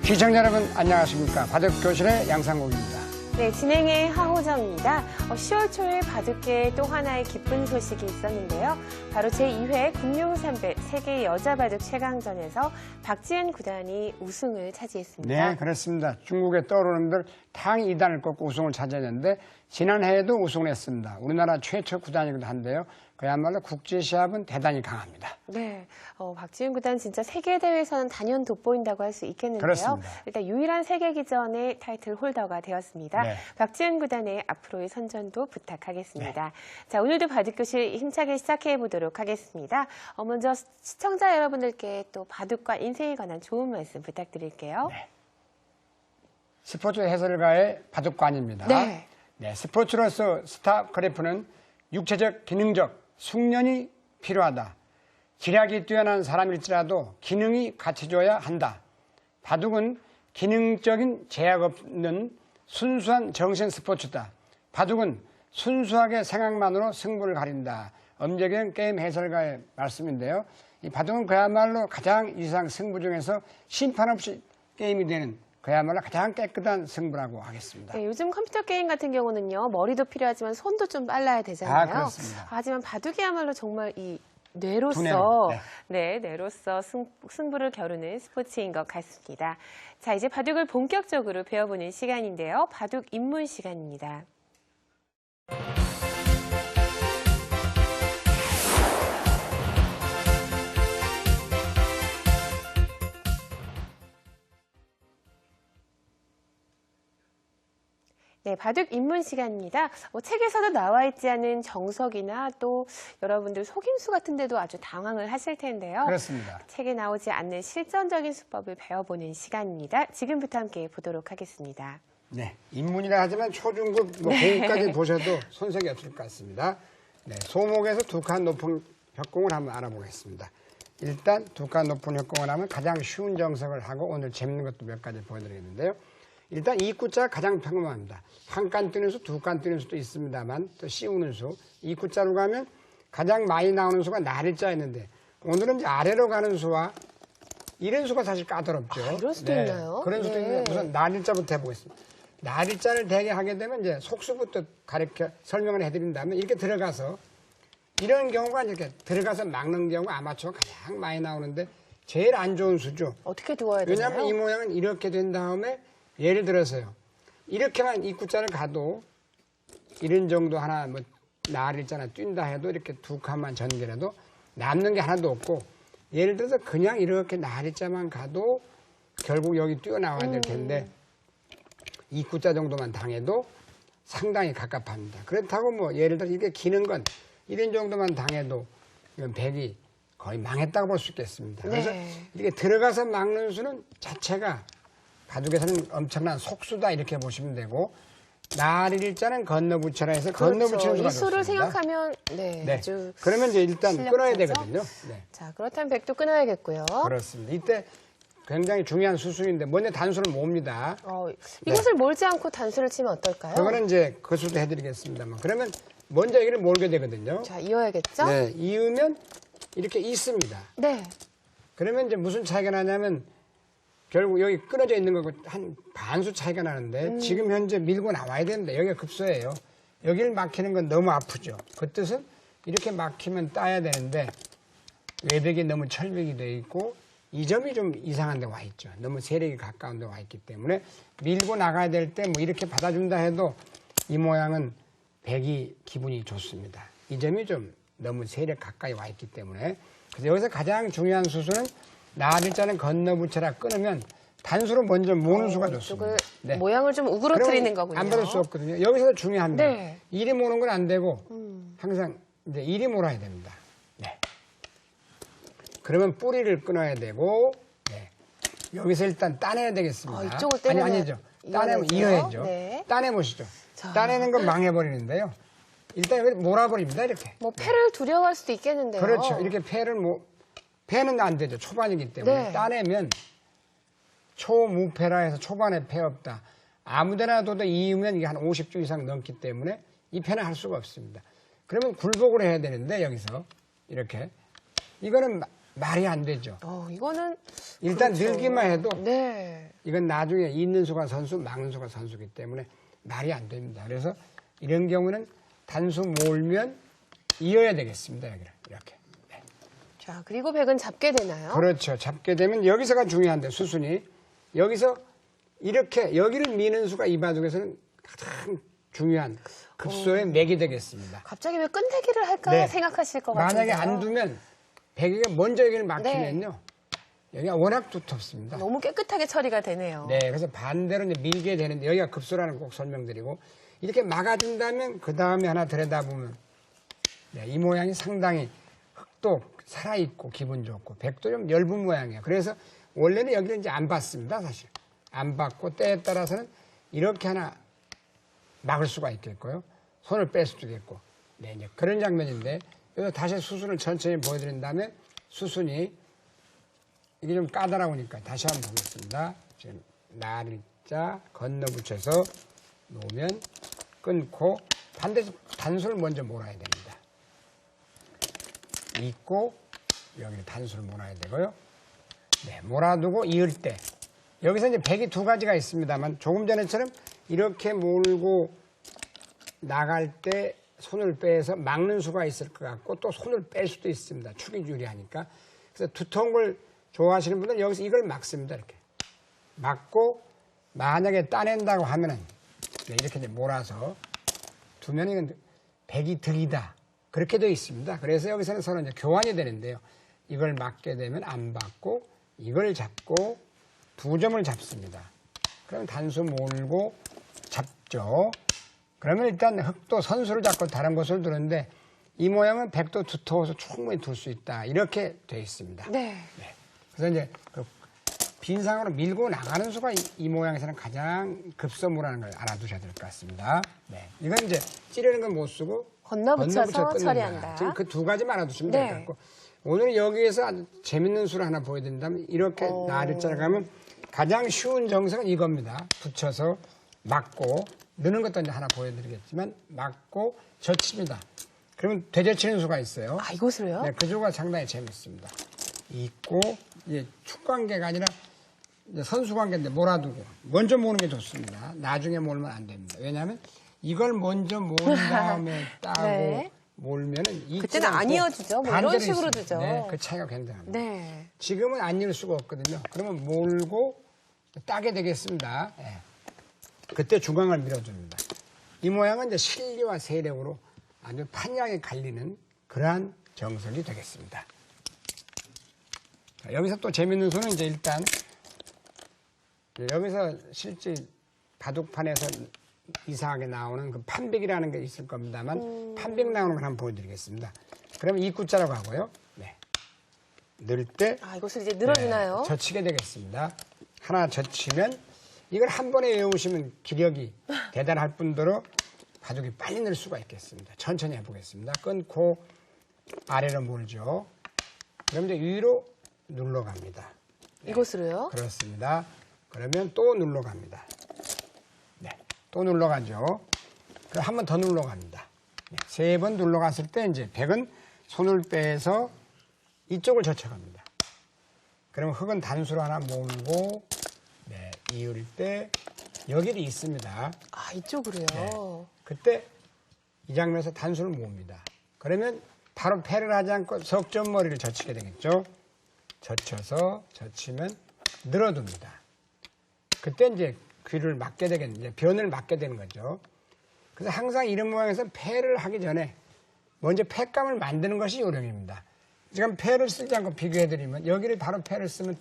시청자 여러분 안녕하십니까. 바둑교실의 양상국입니다. 네, 진행의 하호정입니다. 10월 초에 바둑계에 또 하나의 기쁜 소식이 있었는데요. 바로 제2회 금융300 세계 여자 바둑 최강전에서 박지은 구단이 우승을 차지했습니다. 네, 그렇습니다. 중국의 떠오르는들 탕 2단을 꺾고 우승을 차지했는데 지난해에도 우승을 했습니다. 우리나라 최초 구단이기도 한데요. 그야말로 국제시합은 대단히 강합니다. 네, 박지은 구단 진짜 세계대회에서는 단연 돋보인다고 할 수 있겠는데요. 그렇습니다. 일단 유일한 세계기전의 타이틀 홀더가 되었습니다. 네. 박지은 구단의 앞으로의 선전도 부탁하겠습니다. 네. 자, 오늘도 바둑교실 힘차게 시작해 보도록 하겠습니다. 먼저 시청자 여러분들께 또 바둑과 인생에 관한 좋은 말씀 부탁드릴게요. 네. 스포츠 해설가의 바둑관입니다. 네. 네, 스포츠로서 스타크래프트는 육체적, 기능적 숙련이 필요하다. 기량이 뛰어난 사람일지라도 기능이 갖춰줘야 한다. 바둑은 기능적인 제약 없는 순수한 정신 스포츠다. 바둑은 순수하게 생각만으로 승부를 가린다. 엄재경 게임 해설가의 말씀인데요. 이 바둑은 그야말로 가장 이상 승부 중에서 심판 없이 게임이 되는 그야말로 가장 깨끗한 승부라고 하겠습니다. 네, 요즘 컴퓨터 게임 같은 경우는요, 머리도 필요하지만 손도 좀 빨라야 되잖아요. 그렇습니다. 하지만 바둑이야말로 정말 이 뇌로서, 뇌로서 승부를 겨루는 스포츠인 것 같습니다. 자, 이제 바둑을 본격적으로 배워보는 시간인데요. 바둑 입문 시간입니다. 네, 바둑 입문 시간입니다. 책에서도 나와 있지 않은 정석이나 또 여러분들 속임수 같은 데도 아주 당황을 하실 텐데요. 그렇습니다. 책에 나오지 않는 실전적인 수법을 배워보는 시간입니다. 지금부터 함께 보도록 하겠습니다. 네, 입문이라 하지만 초중급 고급까지 보셔도 손색이 없을 것 같습니다. 네, 소목에서 두 칸 높은 협공을 한번 알아보겠습니다. 일단 두 칸 높은 협공을 하면 가장 쉬운 정석을 하고 오늘 재밌는 것도 몇 가지 보여드리겠는데요. 일단 이구자가 가장 평범합니다. 한 칸 뜨는 수, 두 칸 뜨는 수도 있습니다만 또 씌우는 수. 이구자로 가면 가장 많이 나오는 수가 나릴자였는데 오늘은 이제 아래로 가는 수와 이런 수가 사실 까다롭죠. 이럴 수도 있나요? 그런 수도 있는데 우선 나릴자부터 해보겠습니다. 나릴자를 대개 하게 되면 이제 속수부터 가르쳐 설명을 해드린다면 이렇게 들어가서 이런 경우가 이렇게 들어가서 막는 경우가 아마추어가 가장 많이 나오는데 제일 안 좋은 수죠. 어떻게 두어야 되나요? 왜냐하면 이 모양은 이렇게 된 다음에 예를 들어서요. 이렇게만 입구자를 가도 이런 정도 하나 뭐 나릴자나 뛴다 해도 이렇게 두 칸만 전개라도 남는 게 하나도 없고 예를 들어서 그냥 이렇게 나릴자만 가도 결국 여기 뛰어나와야 될 텐데 입구자 정도만 당해도 상당히 갑갑합니다. 그렇다고 뭐 예를 들어 이렇게 기는 건 이런 정도만 당해도 이건 백이 거의 망했다고 볼 수 있겠습니다. 그래서 이렇게 들어가서 막는 수는 자체가 바둑에서는 엄청난 속수다 이렇게 보시면 되고 나릴자는 건너붙여라 해서 건너붙이는 수가 이 수를 좋습니다. 생각하면 아주 그러면 이제 일단 끊어야 되거든요. 네. 자, 그렇다면 백도 끊어야겠고요. 그렇습니다. 이때 굉장히 중요한 수수인데 먼저 단수를 몹니다. 이것을 몰지 않고 단수를 치면 어떨까요? 그거는 이제 그 수도 해드리겠습니다만 그러면 먼저 여기를 몰게 되거든요. 자, 이어야겠죠? 네, 이으면 이렇게 있습니다. 네. 그러면 이제 무슨 차이가 나냐면 결국 여기 끊어져 있는 거고 한 반수 차이가 나는데 지금 현재 밀고 나와야 되는데 여기가 급소예요. 여기를 막히는 건 너무 아프죠. 그 뜻은 이렇게 막히면 따야 되는데 외벽이 너무 철벽이 되어 있고 이 점이 좀 이상한 데 와 있죠. 너무 세력이 가까운 데 와 있기 때문에 밀고 나가야 될 때 뭐 이렇게 받아준다 해도 이 모양은 백이 기분이 좋습니다. 이 점이 좀 너무 세력 가까이 와 있기 때문에 그래서 여기서 가장 중요한 수수는 나릴자는 건너붙여라 끊으면 단수로 먼저 모는 수가 좋습니다. 네. 모양을 좀 우그러뜨리는 거군요. 안 받을 수 없거든요. 여기서 중요합니다. 네. 이리 모는 건 안 되고 항상 이제 이리 몰아야 됩니다. 네. 그러면 뿌리를 끊어야 되고 네. 여기서 일단 따내야 되겠습니다. 이쪽을 떼면 아니죠. 따내면 이어야죠. 네. 따내보시죠. 자. 따내는 건 망해버리는데요. 일단 여기 몰아버립니다. 이렇게. 뭐 패를 두려워할 수도 있겠는데요. 그렇죠. 이렇게 패는 안 되죠. 초반이기 때문에. 따내면 초무패라 해서 초반에 패 없다. 아무데나 둬도 이으면 이게 한 50주 이상 넘기 때문에 이 패는 할 수가 없습니다. 그러면 굴복을 해야 되는데 여기서 이렇게 이거는 말이 안 되죠. 이거는 일단 그렇죠. 늘기만 해도 네. 이건 나중에 있는 수가 선수, 막는 수가 선수기 때문에 말이 안 됩니다. 그래서 이런 경우는 단수 몰면 이어야 되겠습니다. 여기를 이렇게. 네. 자, 그리고 백은 잡게 되나요? 그렇죠. 잡게 되면 여기서가 중요한데 수순이 여기서 이렇게 여기를 미는 수가 이 바둑에서는 가장 중요한 급소의 맥이 되겠습니다. 갑자기 왜 끈대기를 할까 네. 생각하실 것 같아요. 만약에 안 두면 백이가 먼저 여기를 막히면요. 여기가 워낙 두텁습니다. 너무 깨끗하게 처리가 되네요. 네, 그래서 반대로 이제 밀게 되는데 여기가 급소라는 걸 꼭 설명드리고 이렇게 막아준다면 그 다음에 하나 들여다보면 네, 이 모양이 상당히 흙도 살아있고 기분 좋고 백도 좀 엷은 모양이에요. 그래서 원래는 여기는 이제 안 봤습니다, 사실. 안 봤고 때에 따라서는 이렇게 하나 막을 수가 있겠고요. 손을 뺄 수도 있겠고. 네, 이제 그런 장면인데 여기서 다시 수순을 천천히 보여드린 다음에 수순이 이게 좀 까다로우니까 다시 한번 보겠습니다. 지금 날자 건너붙여서 놓으면 끊고 반대로 단수를 먼저 몰아야 됩니다. 잊고 여기 단수를 몰아야 되고요. 네, 몰아두고 이을 때 여기서 이제 백이 두 가지가 있습니다만 조금 전에처럼 이렇게 몰고 나갈 때 손을 빼서 막는 수가 있을 것 같고 또 손을 뺄 수도 있습니다. 축이 유리하니까. 그래서 두터운 걸 좋아하시는 분들은 여기서 이걸 막습니다. 이렇게. 막고 만약에 따낸다고 하면은 이렇게 이제 몰아서 두면 이건 백이 득이다. 그렇게 되어 있습니다. 그래서 여기서는 서로 이제 교환이 되는데요. 이걸 막게 되면 안 받고 이걸 잡고 두 점을 잡습니다. 그러면 단수 몰고 잡죠. 그러면 일단 흙도 선수를 잡고 다른 곳을 두는데 이 모양은 백도 두터워서 충분히 둘 수 있다. 이렇게 되어 있습니다. 네. 네. 그래서 이제 그 빈상으로 밀고 나가는 수가 이 모양에서는 가장 급선무라는 걸 알아두셔야 될 것 같습니다. 네. 이건 이제 찌르는 건 못 쓰고 건너붙여서 끊는 처리한다. 거야. 지금 그 두 가지만 알아두시면 네. 될 것 같고 오늘 여기에서 아주 재밌는 수를 하나 보여드린다면 이렇게 나를자를 가면 가장 쉬운 정석은 이겁니다. 붙여서 막고 느는 것도 이제 하나 보여드리겠지만 막고 젖힙니다. 그러면 되젖히는 수가 있어요. 아, 이것으로요? 네, 그 수가 상당히 재밌습니다. 있고 이제 축관계가 아니라 이제 선수관계인데 몰아두고 먼저 모으는 게 좋습니다. 나중에 몰면 안 됩니다. 왜냐하면 이걸 먼저 모은 다음에 따고 네. 몰면은 그때는 안 이어지죠. 뭐 이런 식으로 두죠. 네, 그 차이가 굉장합니다. 네. 지금은 안 이을 수가 없거든요. 그러면 몰고 따게 되겠습니다. 네. 그때 중앙을 밀어줍니다. 이 모양은 이제 실리와 세력으로 아주 판이하게 갈리는 그러한 정석이 되겠습니다. 자, 여기서 또 재밌는 수는 이제 일단 여기서 실제 바둑판에서 이상하게 나오는 그 판백이라는 게 있을 겁니다만 판백 나오는 걸 한번 보여드리겠습니다. 그러면 이 구자라고 하고요. 네. 넣을 때 아, 이것을 이제 늘어주나요? 네, 젖히게 되겠습니다. 하나 젖히면 이걸 한 번에 외우시면 기력이 대단할 뿐더러 바둑이 빨리 늘 수가 있겠습니다. 천천히 해보겠습니다. 끊고 아래로 몰죠. 그럼 이제 위로 눌러갑니다. 네, 이것으로요? 그렇습니다. 그러면 또 눌러갑니다. 네, 또 눌러가죠. 그럼 한 번 더 눌러갑니다. 네, 세 번 눌러갔을 때 이제 백은 손을 빼서 이쪽을 젖혀갑니다. 그러면 흙은 단수로 하나 몰고 네, 이을 때 여기도 있습니다. 아, 이쪽으로요? 네. 그때 이 장면에서 단수를 모읍니다. 그러면 바로 패를 하지 않고 석점머리를 젖히게 되겠죠. 젖혀서 젖히면 늘어둡니다. 그때 이제 귀를 막게 되겠는데 변을 막게 되는 거죠. 그래서 항상 이런 모양에서 패를 하기 전에 먼저 패감을 만드는 것이 요령입니다. 지금 패를 쓰지 않고 비교해드리면 여기를 바로 패를 쓰면